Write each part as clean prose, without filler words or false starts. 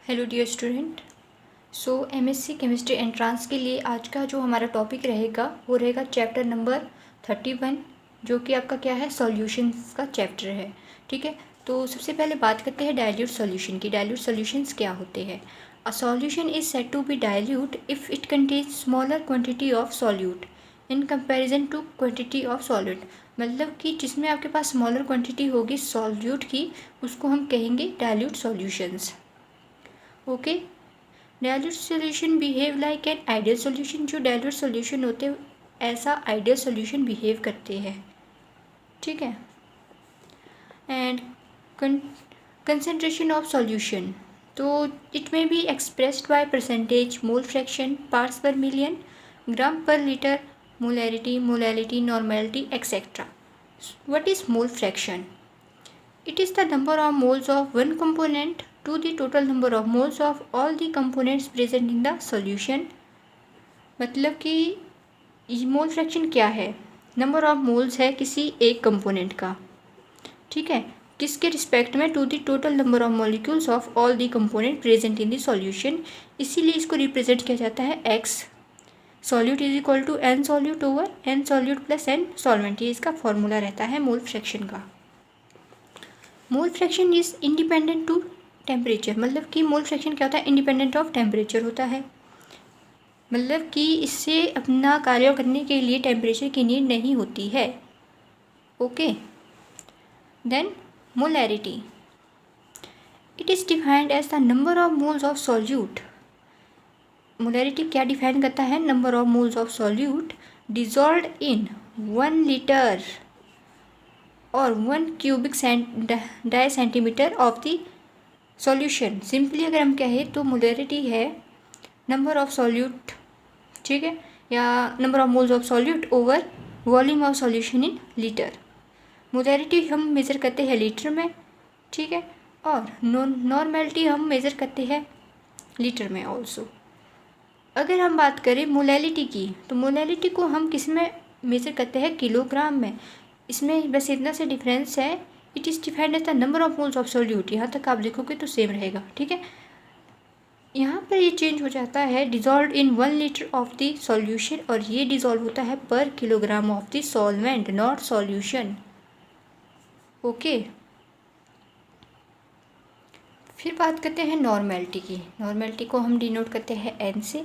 Hello dear student. So MSc chemistry entrance के लिए आज का जो हमारा टॉपिक रहेगा वो रहेगा चैप्टर नंबर 31, जो कि आपका क्या है, सॉल्यूशंस का चैप्टर है। ठीक है, तो सबसे पहले बात करते हैं डाइल्यूट सॉल्यूशन की। डाइल्यूट सॉल्यूशंस क्या होते हैं? A solution is said to be dilute if it contains smaller quantity of solute in comparison to quantity of solute. मतलब कि जिसमें आपके पास स्मॉलर क्वांटिटी होगी सॉल्यूट की, उसको हम कहेंगे dilute solutions. Okay, dilute solution behave like an ideal solution. जो डाइल्यूट सॉल्यूशन होते हैं ऐसा आइडियल सॉल्यूशन बिहेव करते हैं। ठीक है, एंड कंसंट्रेशन ऑफ सॉल्यूशन, तो इट में be expressed by percentage, mole fraction, parts पर मिलियन, ग्राम पर litre, molality, normality, etcetera. What is mole fraction? It is the number of moles of one component to the total number of moles of all the components present in the solution। मतलब कि mole fraction क्या है? Number of moles है किसी एक component का, ठीक है, किसके रिस्पेक्ट में? To the total number of molecules of all the component present in the solution. इसीलिए इसको रिप्रेजेंट किया जाता है x solute is equal to n solute over n solute plus n solvent. ये इसका फॉर्मूला रहता है मोल फ्रैक्शन का। Mole fraction is independent to temperature. मतलब कि मोल फ्रैक्शन क्या होता है? इंडिपेंडेंट ऑफ टेम्परेचर होता है। मतलब कि इससे अपना कार्य करने के लिए टेम्परेचर की नीड नहीं होती है। Okay, then molarity, it is defined as the number of moles of solute. Molarity क्या डिफाइन करता है? Number of moles of solute dissolved in 1 litre और 1 क्यूबिक डाई centimetre of the solution. Simply अगर हम कहें तो मोलैरिटी है नंबर ऑफ सॉल्यूट, ठीक है, या number of moles of solute over volume of solution in litre. Molarity हम मेज़र करते हैं लीटर में, ठीक है, और नॉर्मेलिटी हम मेज़र करते हैं लीटर में ऑल्सो। अगर हम बात करें मोलैलिटी की, तो मोलैलिटी को हम किस में मेज़र करते हैं? किलोग्राम में। इसमें बस इतना से डिफरेंस है। It is defined as the number of moles of solute. यहाँ तक आप लिखोगे तो सेम रहेगा, ठीक है। यहाँ पर ये चेंज हो जाता है, dissolve in 1 litre of the solution, और ये डिजॉल्व होता है पर kilogram of the solvent, not solution. Okay, फिर बात करते हैं नॉर्मेलिटी की। नॉर्मेलिटी को हम डिनोट करते हैं एन से।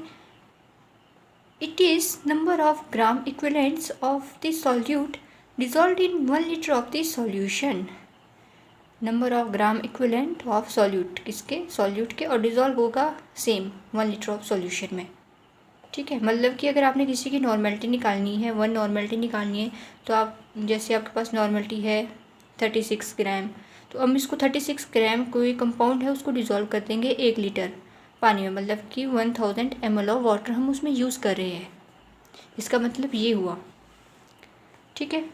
It is number of gram equivalents of the solute dissolved in 1 liter of the solution। Number of gram equivalent of solute, किसके? सॉल्यूट के, और डिजॉल्व होगा सेम 1 लीटर ऑफ सॉल्यूशन में, ठीक है। मतलब कि अगर आपने किसी की नॉर्मेलिटी निकालनी है, 1 नॉर्मेलिटी निकालनी है, तो आप जैसे आपके पास नॉर्मेलिटी है 36 ग्राम, तो हम इसको 36 ग्राम कोई कंपाउंड है उसको डिजॉल्व कर देंगे 1 लीटर पानी में। मतलब कि 1000 ml ऑफ वाटर हम उसमें यूज़ कर रहे हैं। इसका मतलब ये हुआ, ठीक है।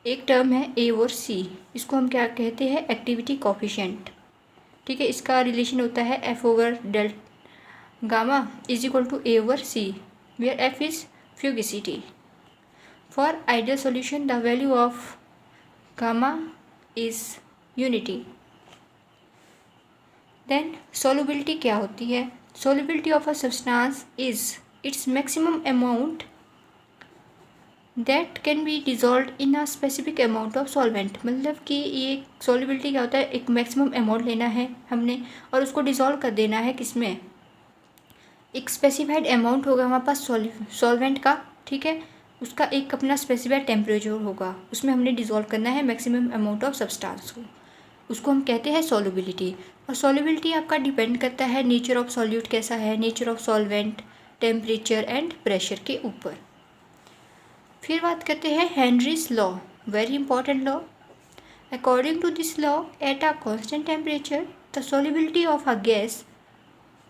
एक टर्म है ए और सी, इसको हम क्या कहते हैं? एक्टिविटी कोफिशिएंट, ठीक है। इसका रिलेशन होता है F over del gamma is equal to A over C, where F is fugacity. For ideal solution the value of gamma is unity. Then solubility क्या होती है? Solubility of a substance is its maximum amount that can be dissolve in a specific amount of solvent. मतलब कि ये solubility क्या होता है? एक मैक्सिमम अमाउंट लेना है हमने और उसको डिजॉल्व कर देना है किसमें? एक स्पेसिफाइड अमाउंट होगा हमारे पास सॉल्वेंट का, ठीक है, उसका एक अपना स्पेसिफाइड टेम्परेचर होगा, उसमें हमने डिजॉल्व करना है मैक्सिमम अमाउंट ऑफ सब्सटेंस को, उसको हम कहते हैं सॉल्युबिलिटी। और सॉल्युबिलिटी आपका डिपेंड करता है नेचर ऑफ सॉल्यूट कैसा है, nature of solvent, temperature and pressure के ऊपर। फिर बात करते हैं Henry's law, very important law. According to this law, at a constant temperature the solubility of a gas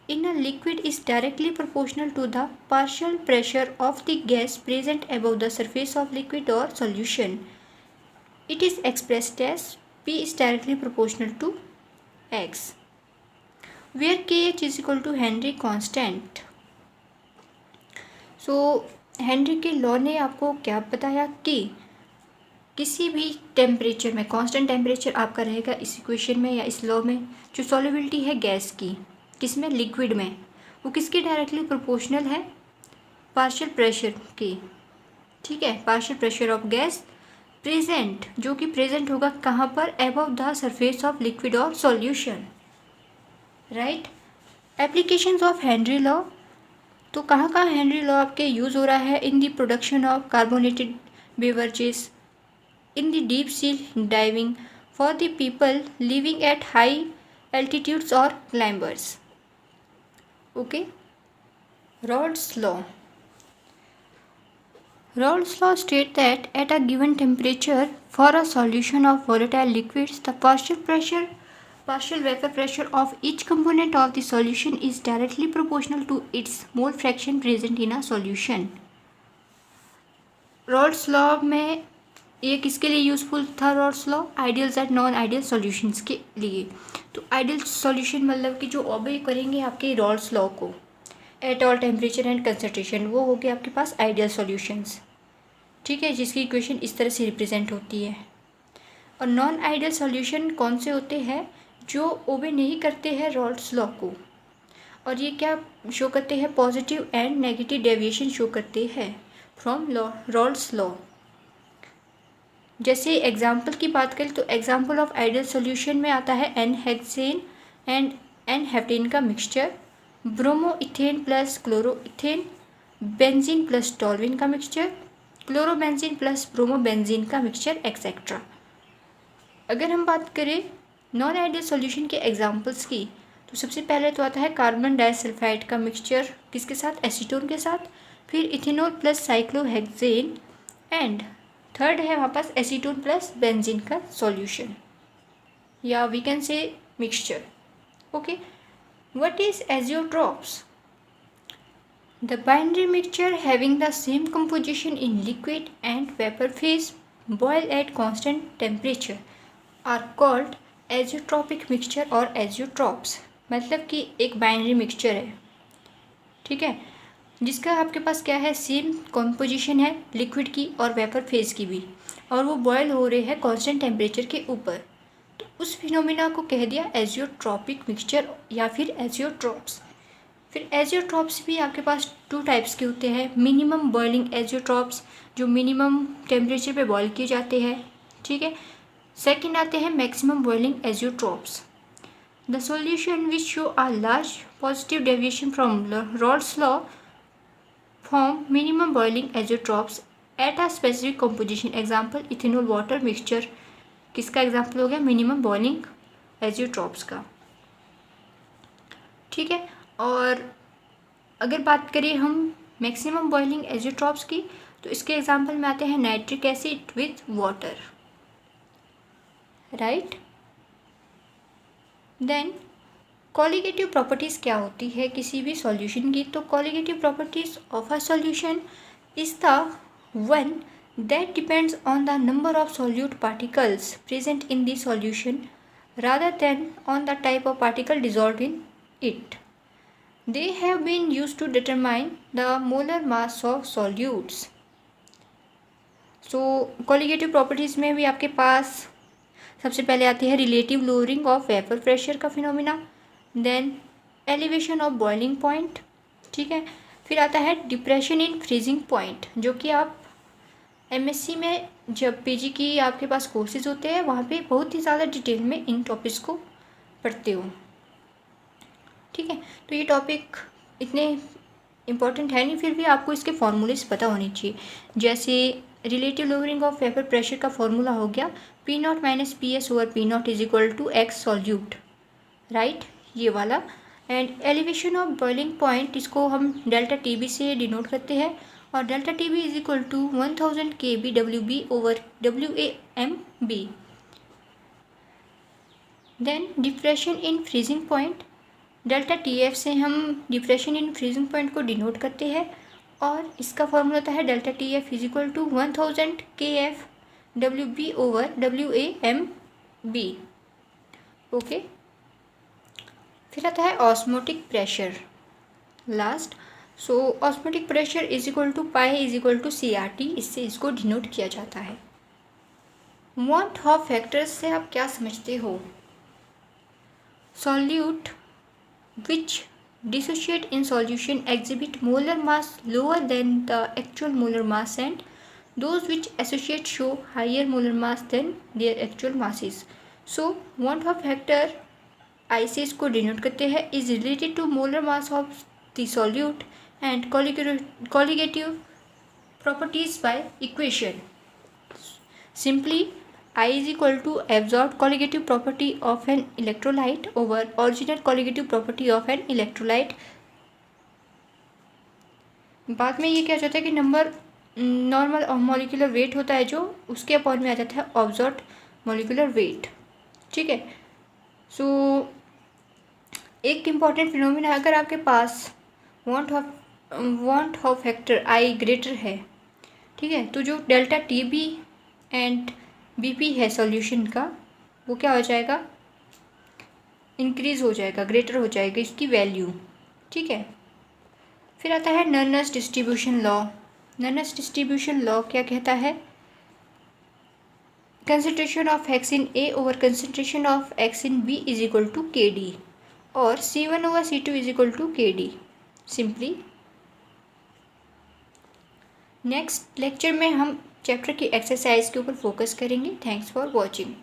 in a liquid is directly proportional to the partial pressure of the gas present above the surface of liquid or solution. It is expressed as P is directly proportional to X, where Kh is equal to Henry constant. So Henry के law ने आपको क्या बताया कि किसी भी temperature में constant temperature आपका रहेगा इस इक्वेशन में या इस लॉ में, जो सॉल्युबिलिटी है गैस की, किसमें, लिक्विड में, वो किसके डायरेक्टली प्रोपोर्शनल है, पार्शियल प्रेशर की। ठीक है, partial pressure of gas present, जो कि प्रेजेंट होगा कहाँ पर, above the surface of liquid और solution. Right. Applications of Henry law, तो कहाँ कहाँ हेनरी लॉ आपके यूज़ हो रहा है, in the production of carbonated beverages, in the deep sea diving, for the people living at high altitudes or climbers. Okay. Rod's law. Rod's law states that at a given temperature, for a solution of volatile liquids, the partial vapor pressure of each component of the solution is directly proportional to its mole fraction present in a solution. Rod's law में ये किसके लिए useful था, rods law, ideals and non ideal solutions के लिए। तो ideal solution मतलब कि जो ओबे करेंगे आपके रॉड्स लॉ को at all temperature and concentration, वो हो गए आपके पास आइडियल सॉल्यूशंस। ठीक है, जिसकी इक्वेशन इस तरह से रिप्रेजेंट होती है। और नॉन आइडियल सॉल्यूशन कौन से होते हैं, जो ओबे नहीं करते हैं रॉड्स लॉ को, और ये क्या शो करते हैं, positive and negative deviation show करते हैं फ्रॉम रॉड्स लॉ। जैसे एग्जाम्पल की बात करें तो एग्जाम्पल ऑफ आइडियल सॉल्यूशन में आता है N hexane and N heptane का mixture, bromo ethane plus chloro ethane, benzene plus toluene का मिक्सचर, क्लोरोबेंजीन प्लस ब्रोमोबेंजीन का मिक्सचर एक्सेट्रा। अगर हम बात करें नॉन आइडियल सॉल्यूशन के एग्जाम्पल्स की, तो सबसे पहले तो आता है कार्बन डाइसल्फाइड का मिक्सचर, किसके साथ, एसीटोन के साथ, फिर ethanol plus cyclohexane, and third है वहाँ पास एसीटोन प्लस बेंजीन का सॉल्यूशन, या we can say mixture. Okay, what is azeotropes? The binary mixture having the same composition in liquid and vapour phase boil at constant temperature are called azeotropic mixture और azeotropes. मतलब कि एक binary mixture है, ठीक है, जिसका आपके पास क्या है, सेम कॉम्पोजिशन है लिक्विड की और वेपर फेज की भी, और वो बॉयल हो रहे हैं कांस्टेंट टेम्परेचर के ऊपर, तो उस फिनोमिना को कह दिया एजियोट्रॉपिक मिक्सचर या फिर एजियोट्रॉप्स। फिर एजियोट्रॉप्स भी आपके पास टू टाइप्स के होते हैं, मिनिमम बॉइलिंग एजियोट्रॉप्स, जो मिनिमम टेम्परेचर पे बॉयल किए जाते हैं, ठीक है। सेकेंड आते हैं maximum boiling azeotropes. The solution which show a large positive deviation from rods law form minimum boiling azeotrops at a specific composition. Example ethanol water mixture, किसका एग्जाम्पल हो गया, मिनिमम बॉइलिंग एजियोट्रॉप्स का। ठीक है, और अगर बात करें हम मैक्सिमम बॉइलिंग एजियोट्रॉप्स की, तो इसके एग्जाम्पल में आते हैं nitric acid with water. Right. Then colligative properties क्या होती है किसी भी सॉल्यूशन की? तो colligative properties of a solution is the one that depends on the number of solute particles present in the solution rather than on the type of particle dissolved in it. They have been used to determine the molar mass of solutes. So colligative properties में भी आपके पास सबसे पहले आती है relative lowering of vapour pressure का phenomena, then elevation of boiling point, ठीक है। फिर आता है डिप्रेशन इन फ्रीजिंग पॉइंट, जो कि आप एमएससी में जब पीजी की आपके पास कोर्सेज होते हैं वहाँ पे बहुत ही ज़्यादा डिटेल में इन टॉपिक्स को पढ़ते हो, ठीक है। तो ये टॉपिक इतने इम्पॉर्टेंट है नहीं, फिर भी आपको इसके फॉर्मूलेस पता होने चाहिए। जैसे relative lowering of vapour pressure का फॉर्मूला हो गया P0 minus PS over P0 is equal to x solute, right, ये वाला। And elevation of boiling point, इसको हम डेल्टा TB से डिनोट करते हैं, और delta TB is equal to 1000 kb WB over WAMB। Then depression in freezing point, delta TF से हम डिप्रेशन इन फ्रीजिंग पॉइंट को डिनोट करते हैं, और इसका फॉर्मूला होता है delta TF is equal to 1000 kf WB over WAMB। Okay, फिर आता है osmotic pressure last. So osmotic pressure is equal to pi is equal to CRT, इससे इसको डिनोट किया जाता है। वॉन हॉफ फैक्टर्स से आप क्या समझते हो? Solute which dissociate in solution exhibit molar mass lower than the actual molar mass, and those which associate show higher molar mass than their actual masses. So want of factor I से इसको denote करते हैं is related to molar mass of the solute and colligative properties by equation. Simply I is equal to absorbed colligative property of an electrolyte over original colligative property of an electrolyte. बाद में ये क्या हो जाता है कि number normal molecular weight होता है जो उसके अपॉन में आ जाता है ऑब्जॉर्ब्ड मॉलिक्यूलर वेट। ठीक है। सो एक इम्पॉर्टेंट फिनोमिना, अगर आपके पास van't Hoff factor I greater है, ठीक है, तो जो delta T B and BP है सॉल्यूशन का, वो क्या हो जाएगा, इंक्रीज हो जाएगा, ग्रेटर हो जाएगा इसकी वैल्यू। ठीक है। फिर आता है Nernst's distribution law. Nernst's distribution law क्या कहता है? Concentration of x in A over concentration of x in B is equal to K D, और C1 over C2 is equal to K D. Simply next lecture में हम chapter की exercise के ऊपर focus करेंगे। Thanks for watching.